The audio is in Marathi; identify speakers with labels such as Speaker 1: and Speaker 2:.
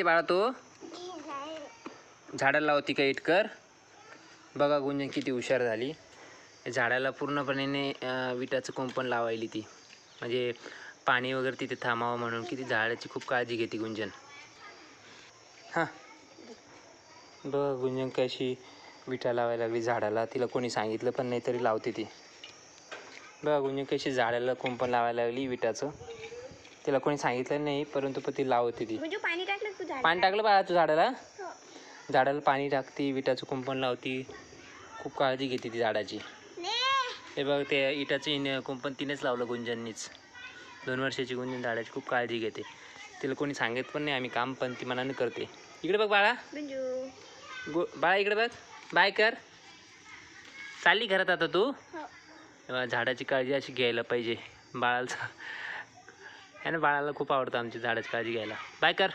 Speaker 1: करते बाळा तू? झाडाला लावती का इटकर? बघा गुंजन किती हुशार झाली. झाडाला पूर्णपणे विटाचं कुंपण लावायली ती, म्हणजे पाणी वगैरे तिथे थांबावं म्हणून. किती झाडाची खूप काळजी घेते गुंजन. हां बघा गुंजन कशी विटा लावायला लागली झाडाला. तिला कोणी सांगितलं पण नाही तरी लावते ती. बघा गुंजन कशी झाडाला कुंपण लावायला लागली विटाचं. तिला कोणी सांगितलं नाही परंतु पण ती लावते ती.
Speaker 2: पाणी टाकलं तू झाडाला?
Speaker 1: पाणी टाकलं बाळा तू झाडाला? झाडाला पाणी टाकते, विटाचं कुंपण लावती, खूप काळजी घेते ती झाडाची. हे बघ ते इटाचं कुंपण तिनेच लावलं गुंजननीच. 2 वर्षाची गुंजन झाडाची खूप काळजी घेते. तिला कोणी सांगत पण नाही आम्ही काम, पण ती मनाने करते. इकडे बघ बाळा, बाळा इकडे बघ, बाय कर. चालली घरात आता तू? झाडाची काळजी अशी घ्यायला पाहिजे बाळाला. आहे ना, बाळाला खूप आवडतं आमची झाडाची काळजी घ्यायला. बाय कर.